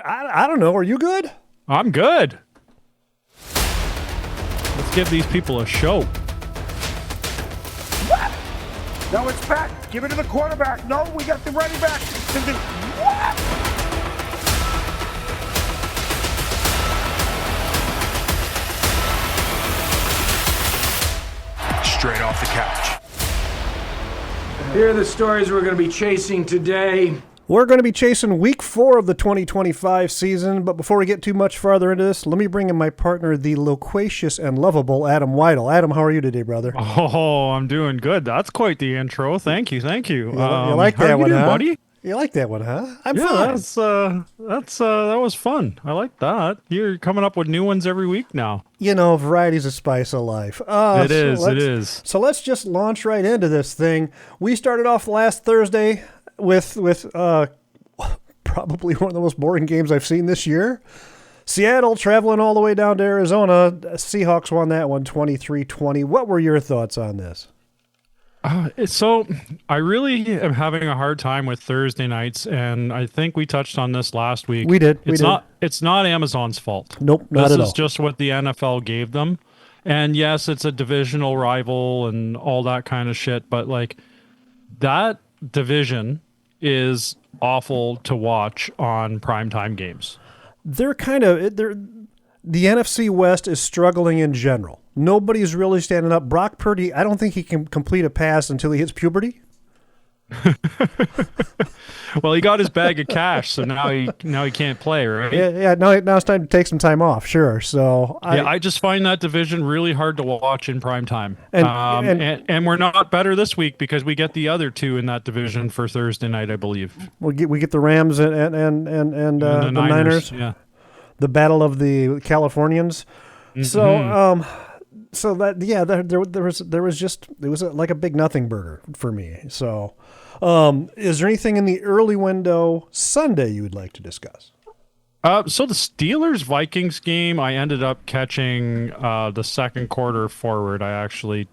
I don't know. Are you good? I'm good. Let's give these people a show. What? No, it's back. Give it to the quarterback. No, we got the running back. What? Straight off the couch. Here are the stories we're going to be chasing today. We're going to be chasing week 4 of the 2025 season, but before we get too much farther into this, let me bring in my partner, the loquacious and lovable Adam Weidel. Adam, how are you today, brother? Oh, I'm doing good. That's quite the intro. Thank you. You like that one, huh? buddy? You like that one, huh? I'm Yeah, fine. that was fun. I like that. You're coming up with new ones every week now. You know, variety's a spice of life. It is. So let's just launch right into this thing. We started off last Thursday with probably one of the most boring games I've seen this year. Seattle traveling all the way down to Arizona. Seahawks won that one 23-20. What were your thoughts on this? So I really am having a hard time with Thursday nights, and I think we touched on this last week. We did. It's not Amazon's fault. Nope, not at all. This is just what the NFL gave them. And yes, it's a divisional rival and all that kind of shit, but like that division is awful to watch on primetime games. The NFC West is struggling in general. Nobody's really standing up. Brock Purdy, I don't think he can complete a pass until he hits puberty. Well, he got his bag of cash, so now he can't play, right? Yeah. Now it's time to take some time off. Sure. So I just find that division really hard to watch in prime time. And we're not better this week because we get the other two in that division for Thursday night, I believe. we get the Rams and the Niners. Yeah. The battle of the Californians. Mm-hmm. There was like a big nothing burger for me. So, is there anything in the early window Sunday you would like to discuss? So the Steelers-Vikings game, I ended up catching the second quarter forward. I actually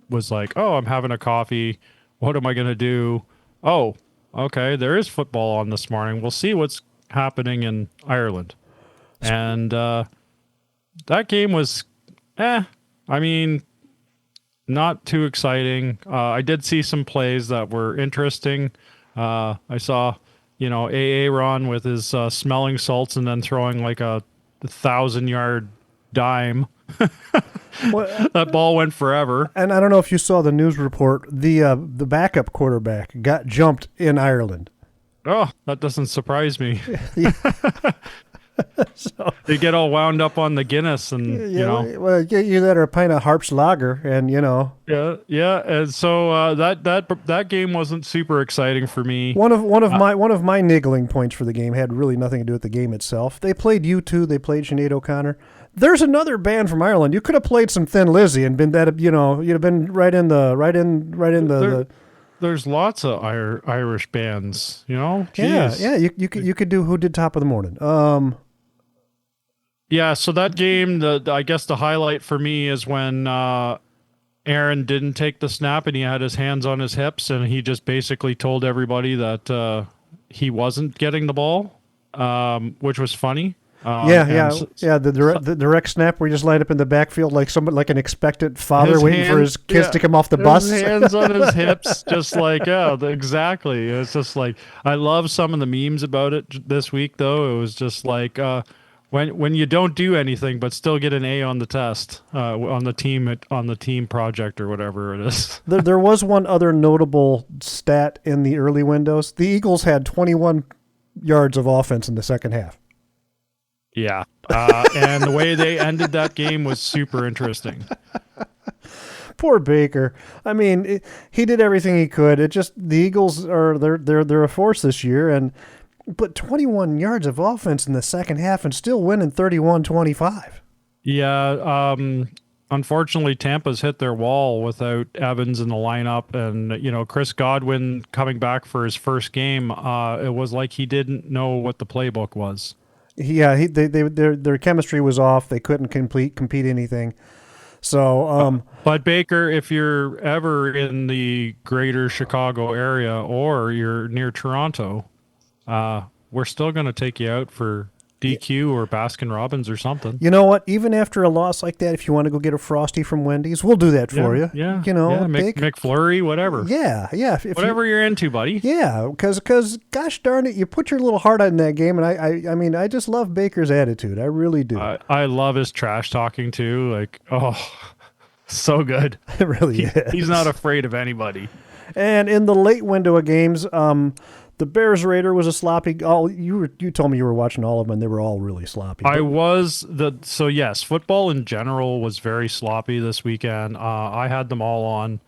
was like, oh, I'm having a coffee. What am I going to do? Oh, okay, there is football on this morning. We'll see what's happening in Ireland. And that game was, not too exciting. I did see some plays that were interesting. I saw, Aaron with his smelling salts and then throwing like a 1,000-yard dime. That ball went forever. And I don't know if you saw the news report. The backup quarterback got jumped in Ireland. Oh, that doesn't surprise me. So, they get all wound up on the Guinness and, Well, get you that or a pint of Harp's Lager and, Yeah. And so that game wasn't super exciting for me. One of my niggling points for the game had really nothing to do with the game itself. They played U2. They played Sinead O'Connor. There's another band from Ireland. You could have played some Thin Lizzy and been that, you'd have been right in the. There's lots of Irish bands, Jeez. Yeah. You could do Who Did Top of the Morning. Yeah. So that game, I guess the highlight for me is when Aaron didn't take the snap and he had his hands on his hips and he just basically told everybody that he wasn't getting the ball, which was funny. The direct snap where you just line up in the backfield like an expectant father waiting for his kids to come off the bus. His hands on his hips, just like, exactly. It's just like, I love some of the memes about it this week, though. It was just like when you don't do anything but still get an A on the test on the team project or whatever it is. There was one other notable stat in the early windows. The Eagles had 21 yards of offense in the second half. Yeah. And the way they ended that game was super interesting. Poor Baker. I mean, he did everything he could. It just, the Eagles they're a force this year, but 21 yards of offense in the second half and still winning 31-25. Yeah. Unfortunately, Tampa's hit their wall without Evans in the lineup, and Chris Godwin coming back for his first game. It was like he didn't know what the playbook was. Yeah, their chemistry was off. They couldn't compete anything. So, but Baker, if you're ever in the greater Chicago area or you're near Toronto, we're still going to take you out for DQ or Baskin Robbins or something. You know what? Even after a loss like that, if you want to go get a Frosty from Wendy's, we'll do that for you. Yeah. You know, yeah, McFlurry, whatever. Yeah. If Whatever you're into, buddy. Yeah, because gosh darn it, you put your little heart out in that game, and I mean, I just love Baker's attitude. I really do. I love his trash talking too. Like, oh, so good. It really is. He's not afraid of anybody. And in the late window of games, the Bears Raider was a sloppy. You told me you were watching all of them, and they were all really sloppy. So yes, football in general was very sloppy this weekend. I had them all on,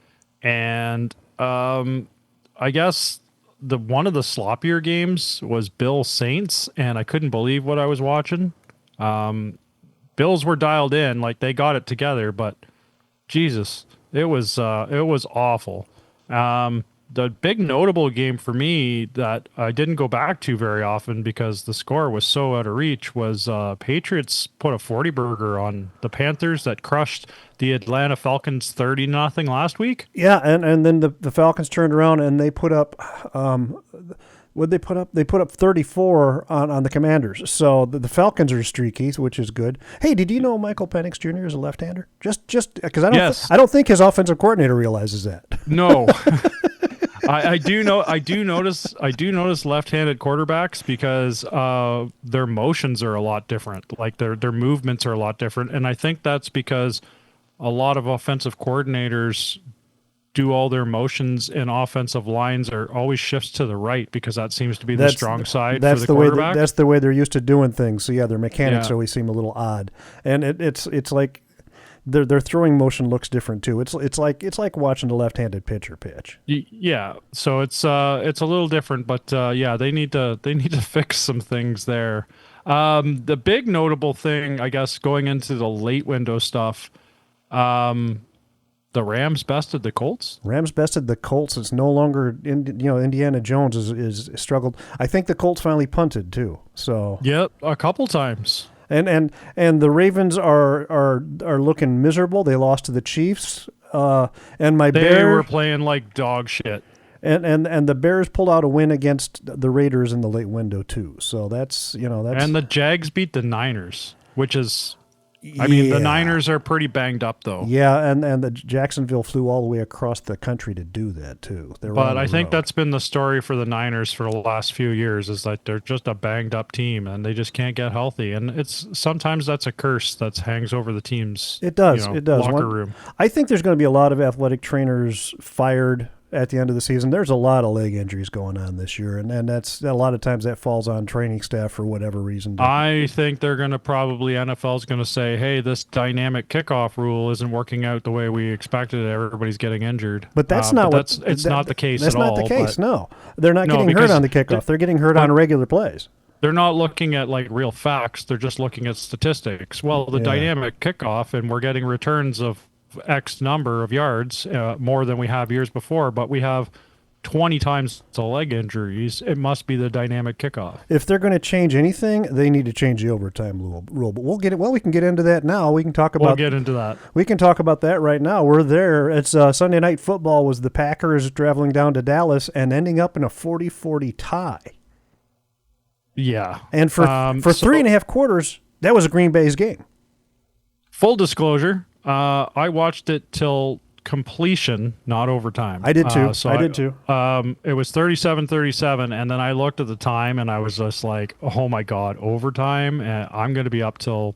and I guess one of the sloppier games was Bill Saints, and I couldn't believe what I was watching. Bills were dialed in, like they got it together, but Jesus, it was awful. The big notable game for me that I didn't go back to very often because the score was so out of reach was Patriots put a 40-burger on the Panthers that crushed the Atlanta Falcons 30-0 last week. Yeah, and then the Falcons turned around and they put up what they put up? They put up 34 on the Commanders. So the Falcons are streaky, which is good. Hey, did you know Michael Penix Jr. is a left-hander? Just because I don't think his offensive coordinator realizes that. No. I do notice left-handed quarterbacks because their motions are a lot different. Like their movements are a lot different, and I think that's because a lot of offensive coordinators do all their motions and offensive lines are always shifts to the right because that seems to be the strong side for the quarterback. That's the way they're used to doing things. So yeah, their mechanics always seem a little odd, and it's like. Their throwing motion looks different too. It's like watching a left-handed pitcher pitch. Yeah, so it's a little different, but they need to fix some things there. The big notable thing, I guess, going into the late window stuff, the Rams bested the Colts. It's no longer Indiana Jones is struggled. I think the Colts finally punted too. So yep, a couple times. And the Ravens are looking miserable. They lost to the Chiefs. And they were playing like dog shit. And the Bears pulled out a win against the Raiders in the late window too. So that's. And the Jags beat the Niners, which is. I mean, the Niners are pretty banged up, though. Yeah, and the Jacksonville flew all the way across the country to do that, too. But I think that's been the story for the Niners for the last few years is that they're just a banged-up team, and they just can't get healthy. And sometimes that's a curse that hangs over the team's locker room. I think there's going to be a lot of athletic trainers fired at the end of the season. There's a lot of leg injuries going on this year, and that's a lot of times that falls on training staff for whatever reason. I think they're going to NFL's going to say, hey, this dynamic kickoff rule isn't working out the way we expected. Everybody's getting injured. But that's not the case at all. That's not the case, no. They're not getting hurt on the kickoff. They're getting hurt on regular plays. They're not looking at like real facts. They're just looking at statistics. Well, the dynamic kickoff, and we're getting returns of X number of yards, more than we have years before, but we have 20 times the leg injuries. It must be the dynamic kickoff. If they're going to change anything, they need to change the overtime rule. But we can get into that now. We can talk about that right now. We're there. It's Sunday Night Football was the Packers traveling down to Dallas and ending up in a 40-40 tie. Yeah. And for 3.5 quarters, that was a Green Bay's game. Full disclosure, I watched it till completion, not overtime. I did too. I did too. It was 37-37, and then I looked at the time, and I was just like, oh my God, overtime? And I'm going to be up till,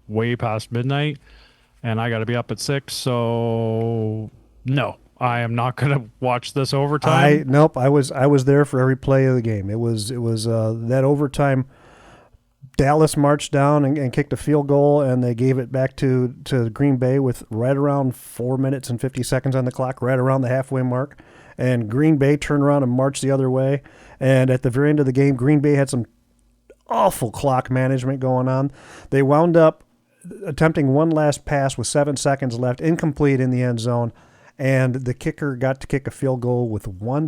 way past midnight, and I got to be up at 6, so no. I am not going to watch this overtime. Nope. I was there for every play of the game. It was that overtime. Dallas marched down and kicked a field goal, and they gave it back to Green Bay with right around 4 minutes and 50 seconds on the clock, right around the halfway mark. And Green Bay turned around and marched the other way. And at the very end of the game, Green Bay had some awful clock management going on. They wound up attempting one last pass with 7 seconds left, incomplete in the end zone. And the kicker got to kick a field goal with 1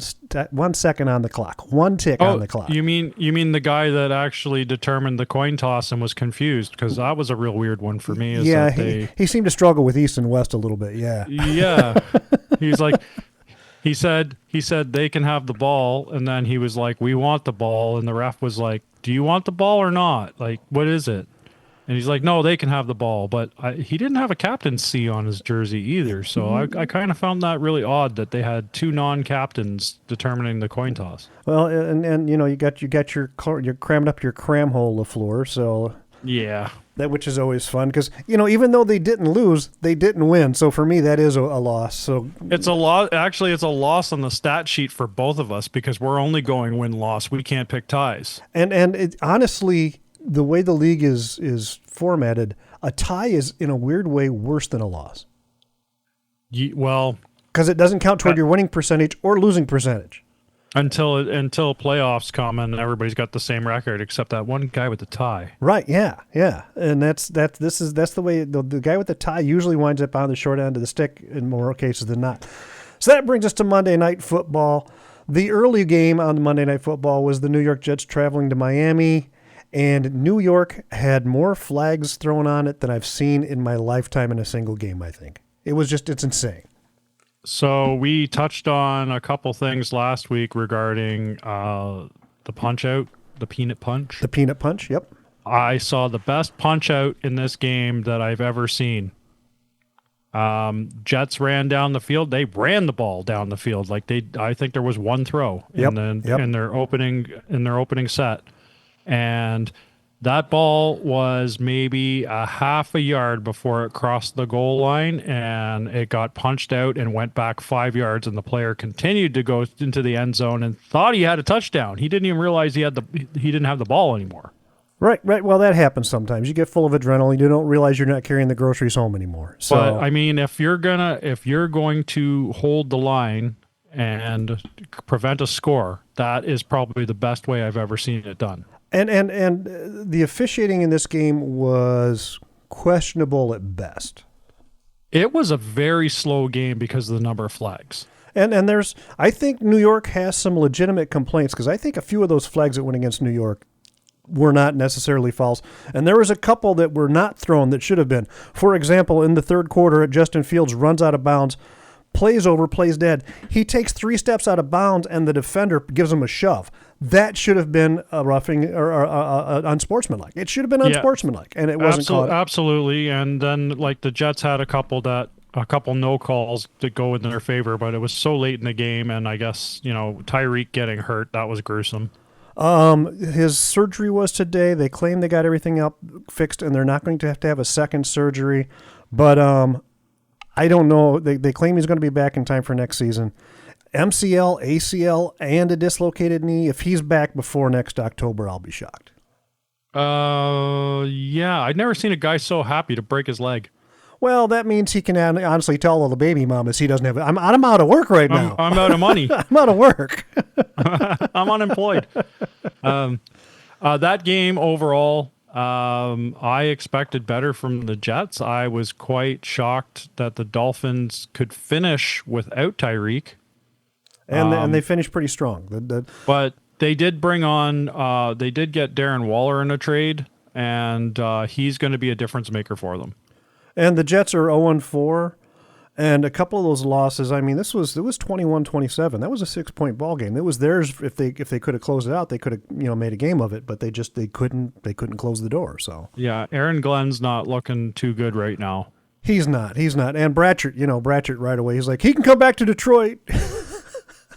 second on the clock, one tick on the clock. You mean the guy that actually determined the coin toss and was confused, because that was a real weird one for me. He seemed to struggle with East and West a little bit. Yeah. He's like, he said they can have the ball, and then he was like, we want the ball, and the ref was like, do you want the ball or not? Like, what is it? And he's like, no, they can have the ball. But he didn't have a captaincy on his jersey either. So I kind of found that really odd that they had two non-captains determining the coin toss. Well, and you know, you're cramming up your cram hole, LaFleur. So yeah, which is always fun because, you know, even though they didn't lose, they didn't win. So for me, that is a loss. So it's a loss. Actually, it's a loss on the stat sheet for both of us because we're only going win-loss. We can't pick ties. And honestly, the way the league is formatted, a tie is in a weird way worse than a loss. Well, because it doesn't count toward your winning percentage or losing percentage until playoffs come and everybody's got the same record except that one guy with the tie. Right? Yeah. And that's the way the guy with the tie usually winds up on the short end of the stick in more cases than not. So that brings us to Monday Night Football. The early game on Monday Night Football was the New York Jets traveling to Miami. And New York had more flags thrown on it than I've seen in my lifetime in a single game, I think. It's insane. So we touched on a couple things last week regarding the punch-out, the peanut punch. The peanut punch, yep. I saw the best punch-out in this game that I've ever seen. Jets ran down the field. They ran the ball down the field. I think there was one throw in their opening set. And that ball was maybe a half a yard before it crossed the goal line, and it got punched out and went back 5 yards, and the player continued to go into the end zone and thought he had a touchdown. He didn't even realize he didn't have the ball anymore. Right. Well, that happens sometimes. You get full of adrenaline. You don't realize you're not carrying the groceries home anymore. So, but, I mean, if you're going to hold the line and prevent a score, that is probably the best way I've ever seen it done. And the officiating in this game was questionable at best. It was a very slow game because of the number of flags. And I think New York has some legitimate complaints because I think a few of those flags that went against New York were not necessarily fouls. And there was a couple that were not thrown that should have been. For example, in the third quarter, Justin Fields runs out of bounds, plays dead. He takes 3 steps out of bounds, and the defender gives him a shove. That should have been a roughing or unsportsmanlike. It should have been unsportsmanlike, and it wasn't caught. Absolutely. And then, the Jets had a couple no calls that go in their favor, but it was so late in the game, and I guess Tyreek getting hurt, that was gruesome. His surgery was today. They claim they got everything fixed, and they're not going to have a second surgery. But I don't know. They claim he's going to be back in time for next season. MCL, ACL, and a dislocated knee. If he's back before next October, I'll be shocked. Yeah. I'd never seen a guy so happy to break his leg. Well, that means he can honestly tell all the baby mamas he doesn't have. I'm out of work right now. I'm out of money. I'm out of work. I'm unemployed. That game overall, I expected better from the Jets. I was quite shocked that the Dolphins could finish without Tyreek. And they finished pretty strong. But they did bring on, they did get Darren Waller in a trade, and he's going to be a difference maker for them. And the Jets are 0-4, and a couple of those losses. I mean, it was 21-27. That was a 6-point ball game. It was theirs. If they could have closed it out, they could have made a game of it. But they couldn't close the door. So yeah, Aaron Glenn's not looking too good right now. He's not. And Bratchett right away. He's like, he can come back to Detroit.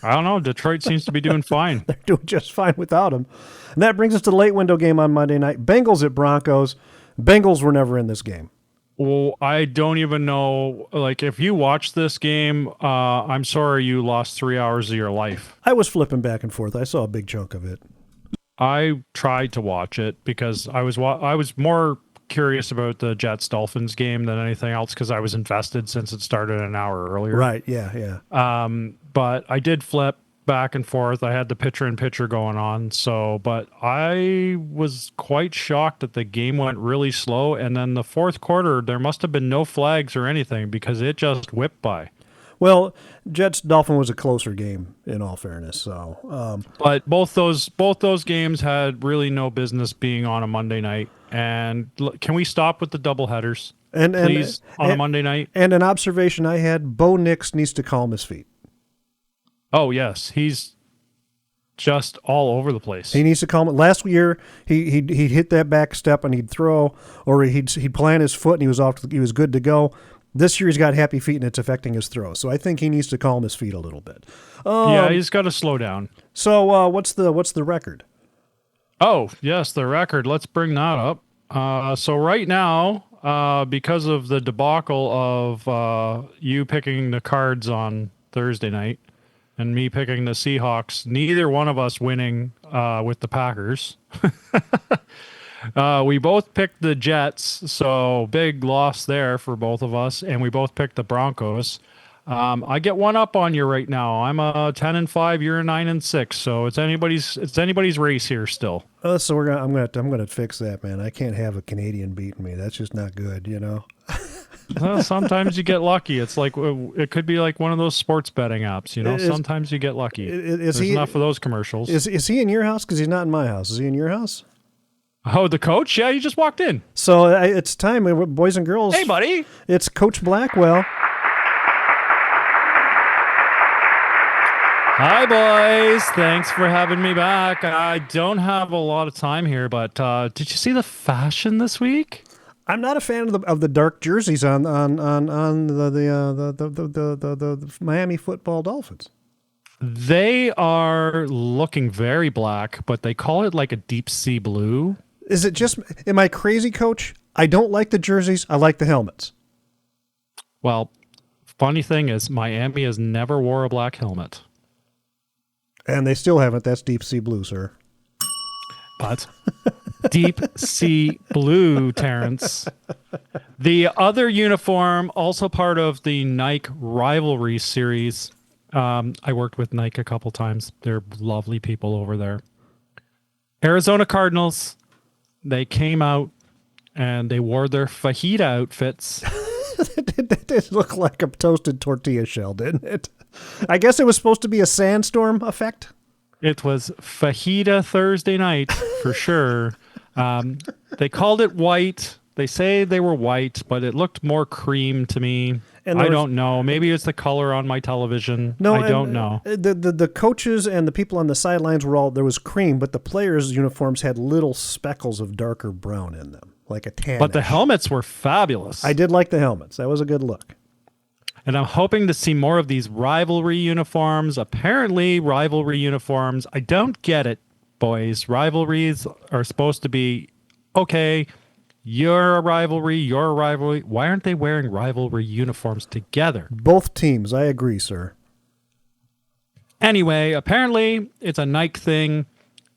I don't know. Detroit seems to be doing fine. They're doing just fine without him. And that brings us to the late window game on Monday night. Bengals at Broncos. Bengals were never in this game. Well, I don't even know. If you watch this game, I'm sorry you lost 3 hours of your life. I was flipping back and forth. I saw a big chunk of it. I tried to watch it because I was more curious about the Jets-Dolphins game than anything else because I was invested since it started an hour earlier. Right, yeah. But I did flip back and forth. I had the pitcher going on. But I was quite shocked that the game went really slow. And then the fourth quarter, there must have been no flags or anything because it just whipped by. Well, Jets-Dolphin was a closer game, in all fairness. So, but both those games had really no business being on a Monday night. And can we stop with the doubleheaders, please, on a Monday night? And an observation I had: Bo Nix needs to calm his feet. Oh yes, he's just all over the place. He needs to calm it. Last year, he'd hit that back step and he'd throw, or he'd plant his foot and he was good to go. This year he's got happy feet and it's affecting his throw. So I think he needs to calm his feet a little bit. Yeah, he's got to slow down. So what's the record? Oh, yes, the record. Let's bring that up. So right now, because of the debacle of you picking the Cards on Thursday night and me picking the Seahawks, neither one of us winning with the Packers. We both picked the Jets, so big loss there for both of us, and we both picked the Broncos. I get one up on you right now. I'm a 10-5. You're a 9-6. So it's anybody's race here still. So I'm gonna fix that, man. I can't have a Canadian beating me. That's just not good, you know. Well, sometimes you get lucky. It's like it could be like one of those sports betting apps, you know. Sometimes you get lucky. There's enough of those commercials. Is he in your house? Because he's not in my house. Is he in your house? Oh, the coach? Yeah, he just walked in. So it's time, boys and girls. Hey, buddy. It's Coach Blackwell. Hi, boys. Thanks for having me back. I don't have a lot of time here, but did you see the fashion this week? I'm not a fan of the dark jerseys on the Miami Football Dolphins. They are looking very black, but they call it like a deep sea blue. Is it just, am I crazy, Coach? I don't like the jerseys. I like the helmets. Well, funny thing is, Miami has never wore a black helmet. And they still haven't. That's deep sea blue, sir. But deep sea blue, Terrence. The other uniform, also part of the Nike rivalry series. I worked with Nike a couple times. They're lovely people over there. Arizona Cardinals, they came out and they wore their fajita outfits. It did look like a toasted tortilla shell, didn't it? I guess it was supposed to be a sandstorm effect. It was fajita Thursday night for sure. They called it white. They say they were white, but it looked more cream to me. And I don't know. Maybe it's the color on my television. No, I don't know. The coaches and the people on the sidelines there was cream, but the players' uniforms had little speckles of darker brown in them, like a tan. But the helmets were fabulous. I did like the helmets. That was a good look. And I'm hoping to see more of these rivalry uniforms. Apparently, rivalry uniforms, I don't get it, boys. Rivalries are supposed to be, okay, you're a rivalry. Why aren't they wearing rivalry uniforms together? Both teams, I agree, sir. Anyway, apparently, it's a Nike thing.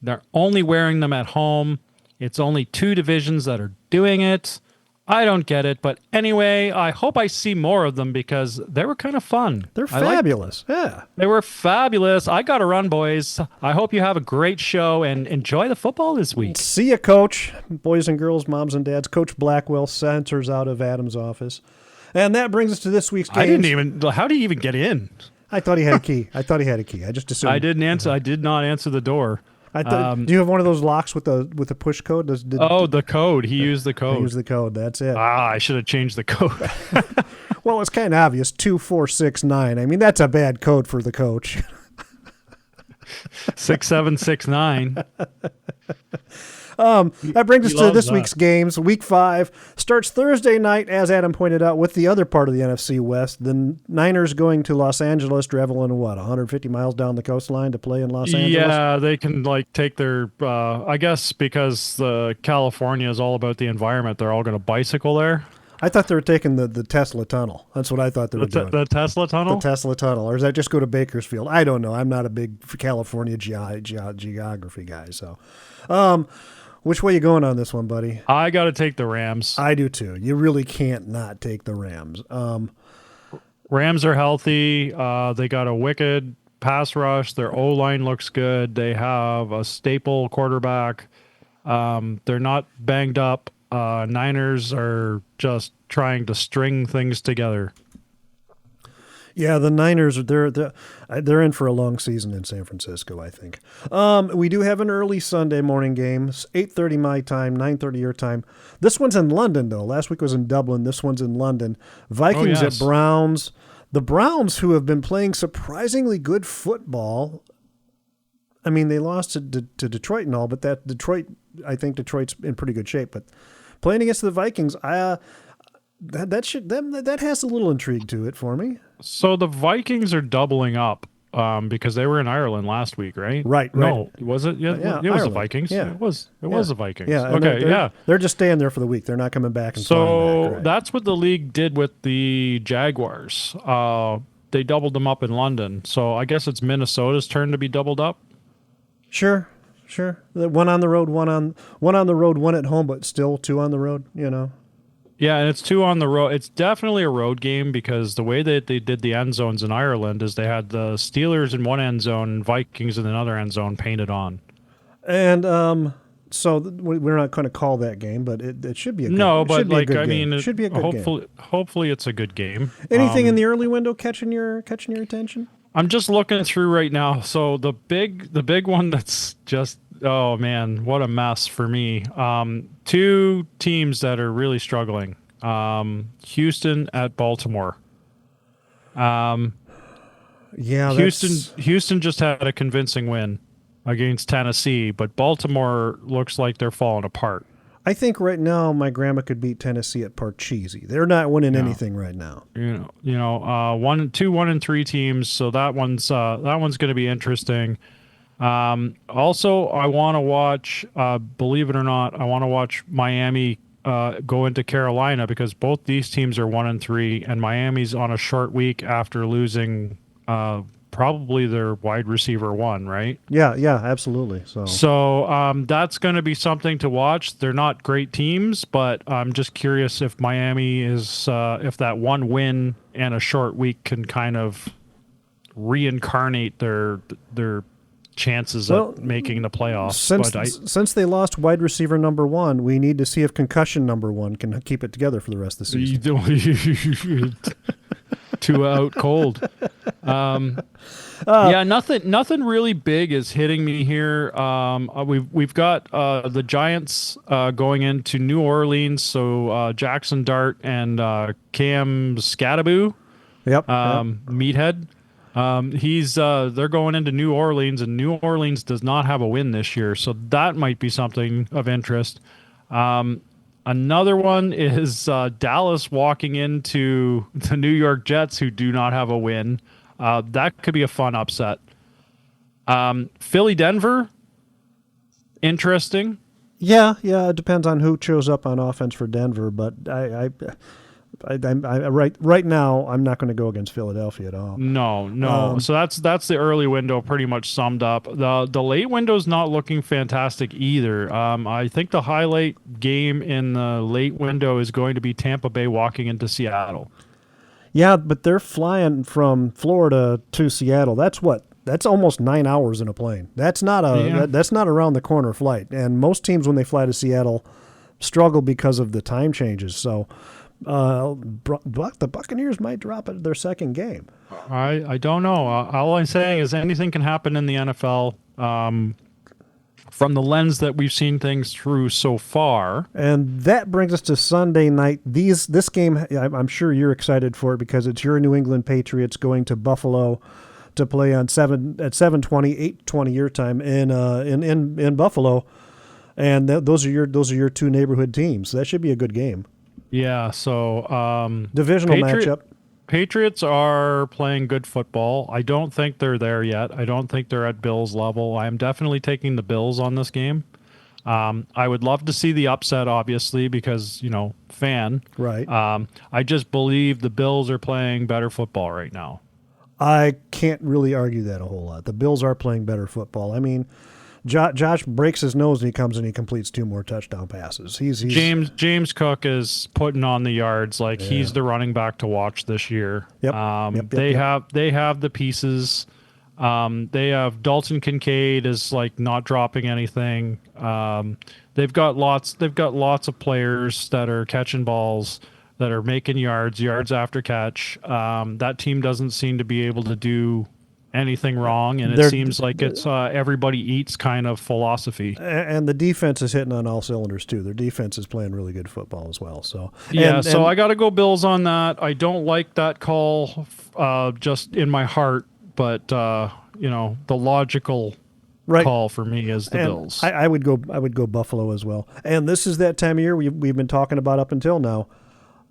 They're only wearing them at home. It's only 2 divisions that are doing it. I don't get it, but anyway, I hope I see more of them because they were kind of fun. They're fabulous. Yeah. They were fabulous. I got to run, boys. I hope you have a great show and enjoy the football this week. See ya, Coach. Boys and girls, moms and dads. Coach Blackwell centers out of Adam's office. And that brings us to this week's game. How did he even get in? I thought he had a key. I just assumed. I did not answer the door. Do you have one of those locks with the push code? The code. He used the code. He used the code. That's it. I should have changed the code. Well, it's kind of obvious. 2469. I mean, that's a bad code for the coach. 6769. That brings us to this week's games. Week 5 starts Thursday night, as Adam pointed out, with the other part of the NFC West. The Niners going to Los Angeles, traveling 150 miles down the coastline to play in Los Angeles? Yeah, they can take their, I guess because California is all about the environment, they're all going to bicycle there. I thought they were taking the Tesla tunnel. That's what I thought they were doing. The Tesla tunnel? The Tesla tunnel. Or does that just go to Bakersfield? I don't know. I'm not a big California geography guy. So, which way you going on this one, buddy? I got to take the Rams. I do too. You really can't not take the Rams. Rams are healthy. They got a wicked pass rush. Their O-line looks good. They have a staple quarterback. They're not banged up. Niners are just trying to string things together. Yeah, the Niners, they're in for a long season in San Francisco, I think. We do have an early Sunday morning game, 8:30 my time, 9:30 your time. This one's in London, though. Last week was in Dublin. This one's in London. Vikings at Browns. The Browns, who have been playing surprisingly good football, I mean, they lost to Detroit and all, but I think Detroit's in pretty good shape. But playing against the Vikings, that has a little intrigue to it for me. So the Vikings are doubling up because they were in Ireland last week, right? Right. No, was it? Yeah, Yeah, it was the Ireland. Vikings. Yeah. It was the Vikings. Yeah. and Okay. they're, they're just staying there for the week. They're not coming back and flying So back, right? that's what the league did with the Jaguars. They doubled them up in London. So I guess it's Minnesota's turn to be doubled up. Sure. One on the road, one on the road, one at home, but still 2 on the road. Yeah, and it's 2 on the road. It's definitely a road game because the way that they did the end zones in Ireland is they had the Steelers in one end zone, Vikings in another end zone painted on. And so we're not going to call that game, but it should be a good, No, it but should be a like good I game. mean, It should be a good game. Hopefully it's a good game. Anything in the early window catching your attention? I'm just looking through right now. So the big one that's just, oh man, what a mess for me. 2 teams that are really struggling. Houston at Baltimore. Yeah, Houston just had a convincing win against Tennessee, but Baltimore looks like they're falling apart. I think right now my grandma could beat Tennessee at Parcheesi. They're not winning anything right now. 1 and 3 teams, so that one's going to be interesting. Also, I want to watch, believe it or not, I want to watch Miami go into Carolina because both these teams are 1 and 3, and Miami's on a short week after losing probably their wide receiver 1, right? Yeah, absolutely. So that's going to be something to watch. They're not great teams, but I'm just curious if Miami is if that 1 win and a short week can kind of reincarnate their chances of making the playoffs. Since they lost wide receiver number 1, we need to see if concussion number 1 can keep it together for the rest of the season. 2 out cold. Yeah, nothing really big is hitting me here. We've got the Giants going into New Orleans, so Jackson Dart and Cam Scattaboo, Meathead. They're going into New Orleans, and New Orleans does not have a win this year, so that might be something of interest. Another one is Dallas walking into the New York Jets, who do not have a win. That could be a fun upset. Philly, Denver, interesting. Yeah, it depends on who shows up on offense for Denver, but I right now I'm not going to go against Philadelphia at all. No. So that's the early window pretty much summed up. The late window's not looking fantastic either. I think the highlight game in the late window is going to be Tampa Bay walking into Seattle. Yeah, but they're flying from Florida to Seattle. That's almost 9 hours in a plane. That's not that's not around the corner flight. And most teams when they fly to Seattle struggle because of the time changes. So the Buccaneers might drop at their second game. I don't know. All I'm saying is anything can happen in the NFL from the lens that we've seen things through so far. And that brings us to Sunday night. This game, I'm sure you're excited for it because it's your New England Patriots going to Buffalo to play on 7:20, 8:20 your time in Buffalo. And those are your 2 neighborhood teams. So that should be a good game. Yeah, so divisional matchup. Patriots are playing good football. I don't think they're there yet. I don't think they're at Bills level. I am definitely taking the Bills on this game. I would love to see the upset, obviously, because, fan. Right. I just believe the Bills are playing better football right now. I can't really argue that a whole lot. The Bills are playing better football. I mean, Josh breaks his nose and he comes and he completes 2 more touchdown passes. He's James Cook is putting on the yards like he's the running back to watch this year. Yep. They have the pieces. They have Dalton Kincaid is like not dropping anything. They've got lots of players that are catching balls, that are making yards after catch. That team doesn't seem to be able to do anything wrong, and it seems like it's everybody eats kind of philosophy. And the defense is hitting on all cylinders too. Their defense is playing really good football as well. So so I got to go Bills on that. I don't like that call just in my heart, but the logical call for me as the and Bills. I would go Buffalo as well. And this is that time of year we've been talking about up until now.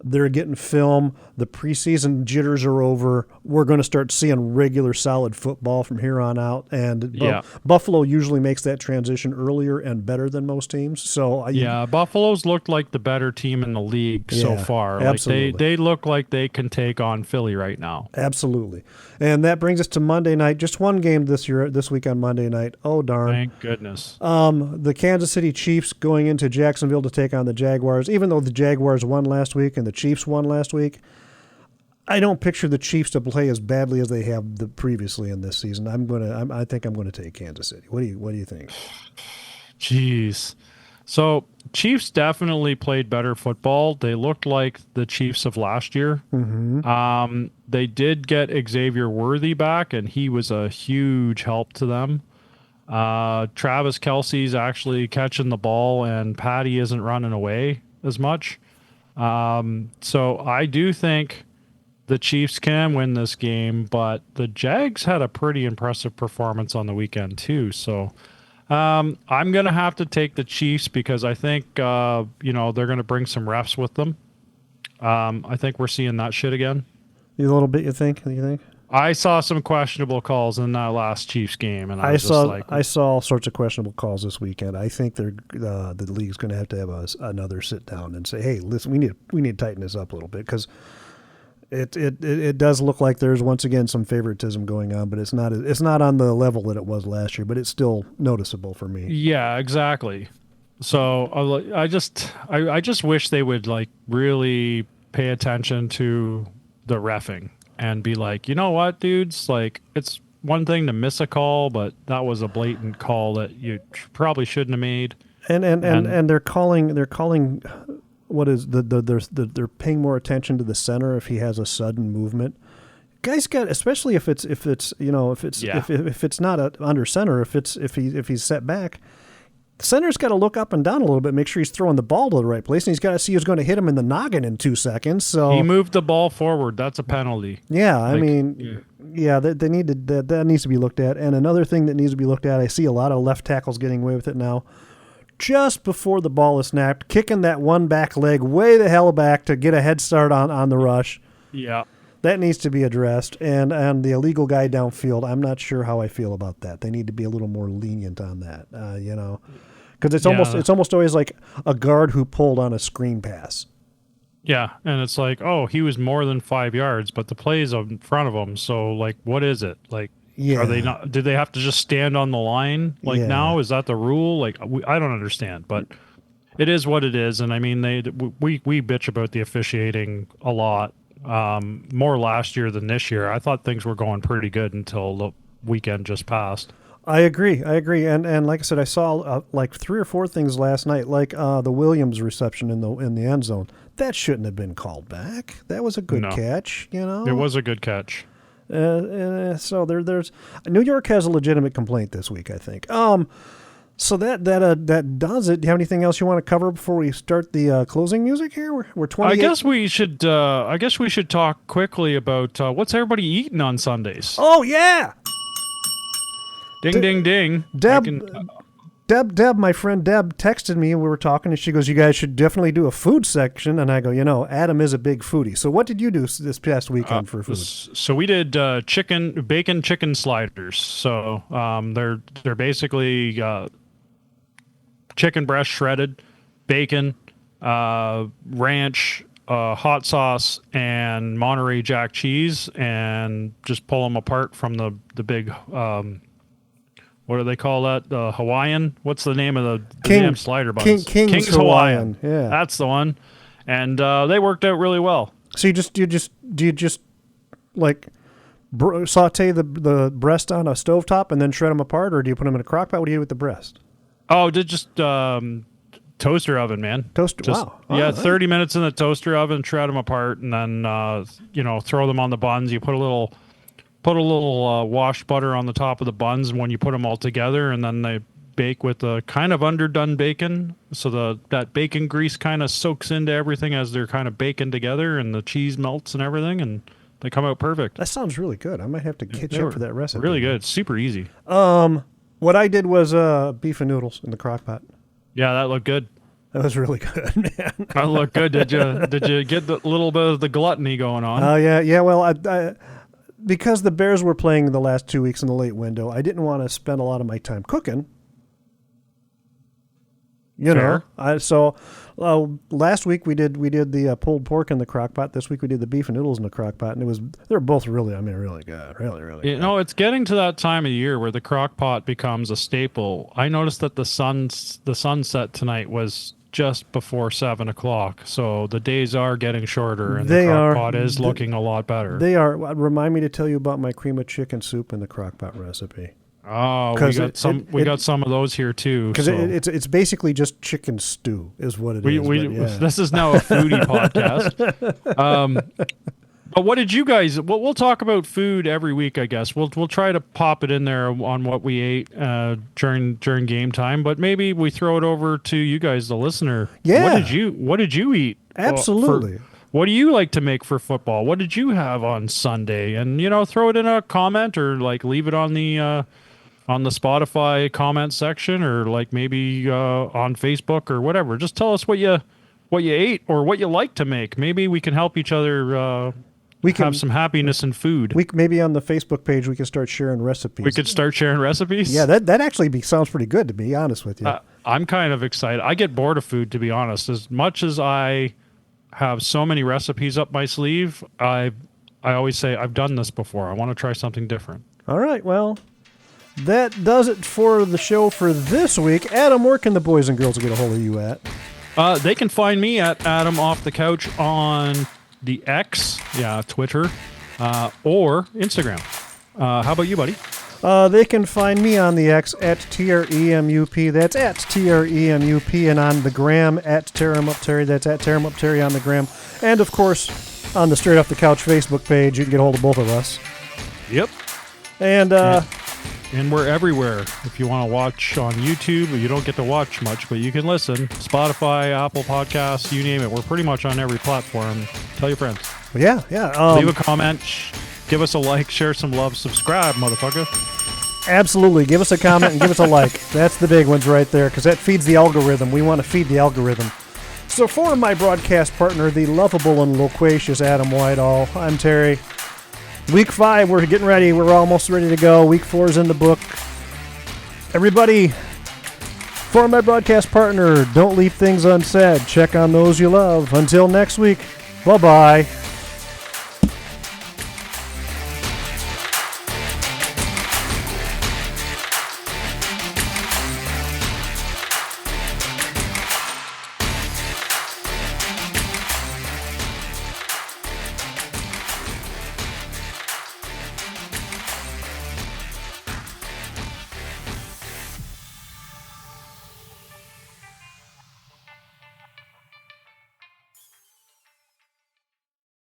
They're getting film. The preseason jitters are over. We're going to start seeing regular solid football from here on out. And Buffalo usually makes that transition earlier and better than most teams. So Buffalo's looked like the better team in the league so far. Absolutely. Like they look like they can take on Philly right now. Absolutely. And that brings us to Monday night. Just one game this week on Monday night. Oh, darn. Thank goodness. The Kansas City Chiefs going into Jacksonville to take on the Jaguars. Even though the Jaguars won last week and the Chiefs won last week, I don't picture the Chiefs to play as badly as they have previously in this season. I think I'm going to take Kansas City. What do you think? Jeez. So Chiefs definitely played better football. They looked like the Chiefs of last year. Mm-hmm. They did get Xavier Worthy back, and he was a huge help to them. Travis Kelce's actually catching the ball, and Patty isn't running away as much. So I do think the Chiefs can win this game, but the Jags had a pretty impressive performance on the weekend too. So I'm going to have to take the Chiefs because I think, they're going to bring some refs with them. I think we're seeing that shit again. A little bit, you think? I saw some questionable calls in that last Chiefs game, and I saw all sorts of questionable calls this weekend. I think the league's going to have another sit down and say, "Hey, listen, we need to tighten this up a little bit," because it does look like there's once again some favoritism going on, but it's not on the level that it was last year, but it's still noticeable for me. Yeah, exactly. So I just wish they would like really pay attention to the reffing and be like, you know what, dudes, like it's one thing to miss a call, but that was a blatant call that you probably shouldn't have made. And they're calling what is they're paying more attention to the center if he has a sudden movement. Guys got, especially if it's not under center, if he's set back. The center's got to look up and down a little bit, make sure he's throwing the ball to the right place, and he's got to see who's going to hit him in the noggin in 2 seconds. So he moved the ball forward. That's a penalty. Yeah, they need to that needs to be looked at. And another thing that needs to be looked at, I see a lot of left tackles getting away with it now. Just before the ball is snapped, kicking that one back leg way the hell back to get a head start on the rush. Yeah. That needs to be addressed. And the illegal guy downfield, I'm not sure how I feel about that. They need to be a little more lenient on that, because it's almost always like a guard who pulled on a screen pass. Yeah, and it's like, oh, he was more than 5 yards, but the play's in front of him. So, like, what is it? Like, are they not? Did they have to just stand on the line? Like now, is that the rule? Like, I don't understand, but it is what it is. And I mean, we bitch about the officiating a lot. More last year than this year. I thought things were going pretty good until the weekend just passed. I agree. And like I said, I saw like 3 or 4 things last night, like the Williams reception in the end zone. That shouldn't have been called back. That was a good catch, It was a good catch. So there's New York has a legitimate complaint this week, I think. So that does it. Do you have anything else you want to cover before we start the closing music here? We're 28. I guess we should talk quickly about what's everybody eating on Sundays. Oh yeah. Ding ding ding. Deb, my friend Deb texted me and we were talking and she goes, "You guys should definitely do a food section." And I go, Adam is a big foodie. So what did you do this past weekend for food? So we did bacon chicken sliders. So they're basically chicken breast shredded, bacon, ranch, hot sauce, and Monterey Jack cheese, and just pull them apart from the big what do they call that? The Hawaiian? What's the name of the damn slider buns? King's Hawaiian. Yeah, that's the one. And they worked out really well. So do you just like saute the breast on a stovetop and then shred them apart, or do you put them in a crock pot? What do you do with the breast? Oh, just toaster oven, man. Wow. Yeah, 30 minutes in the toaster oven, shred them apart, and then throw them on the buns. You put a little washed butter on the top of the buns, and when you put them all together, and then they bake with a kind of underdone bacon, so that bacon grease kind of soaks into everything as they're kind of baking together, and the cheese melts and everything, and they come out perfect. That sounds really good. I might have to catch up for that recipe. Really good. Super easy. What I did was beef and noodles in the crock pot. Yeah, that looked good. That was really good, man. That looked good. Did you get the little bit of the gluttony going on? Oh, yeah. Well, I because the Bears were playing the last 2 weeks in the late window, I didn't want to spend a lot of my time cooking. Fair. So last week we did the pulled pork in the crock pot. This week we did the beef and noodles in the crock pot, and they're both really good, really You good. know, it's getting to that time of year where the crock pot becomes a staple. I noticed that the sunset tonight was just before 7:00, so the days are getting shorter, and the crock pot is looking a lot better. They are. Remind me to tell you about my cream of chicken soup in the crock pot recipe. Oh, we got some of those here too. Because so. it's basically just chicken stew is what it is. This is now a foodie podcast. But what did you guys? We'll talk about food every week, I guess. We'll try to pop it in there on what we ate during game time. But maybe we throw it over to you guys, the listener. Yeah. What did you eat? Absolutely. What do you like to make for football? What did you have on Sunday? And throw it in a comment or leave it on the Spotify comment section, or maybe on Facebook or whatever. Just tell us what you ate or what you like to make. Maybe we can help each other. We can have some happiness in food. Maybe on the Facebook page we can start sharing recipes. We could start sharing recipes. Yeah, that actually sounds pretty good, to be honest with you. I'm kind of excited. I get bored of food, to be honest. As much as I have so many recipes up my sleeve, I always say I've done this before. I want to try something different. All right, well, that does it for the show for this week. Adam, where can the boys and girls get a hold of you at? They can find me at Adam Off the Couch on the X, Twitter, or Instagram. How about you, buddy? They can find me on the X at TREMUP. That's at TREMUP, and on the gram at Tear'emUpTerry. That's at Tear'emUpTerry on the gram. And, of course, on the Straight Off the Couch Facebook page, you can get a hold of both of us. Yep. And we're everywhere. If you want to watch on YouTube, you don't get to watch much, but you can listen. Spotify, Apple Podcasts, you name it. We're pretty much on every platform. Tell your friends. Yeah. Leave a comment. Give us a like. Share some love. Subscribe, motherfucker. Absolutely. Give us a comment and give us a like. That's the big ones right there, because that feeds the algorithm. We want to feed the algorithm. So for my broadcast partner, the lovable and loquacious Adam Whitehall, I'm Terry. Week 5, we're getting ready. We're almost ready to go. Week 4 is in the book. Everybody, for my broadcast partner, don't leave things unsaid. Check on those you love. Until next week, bye-bye.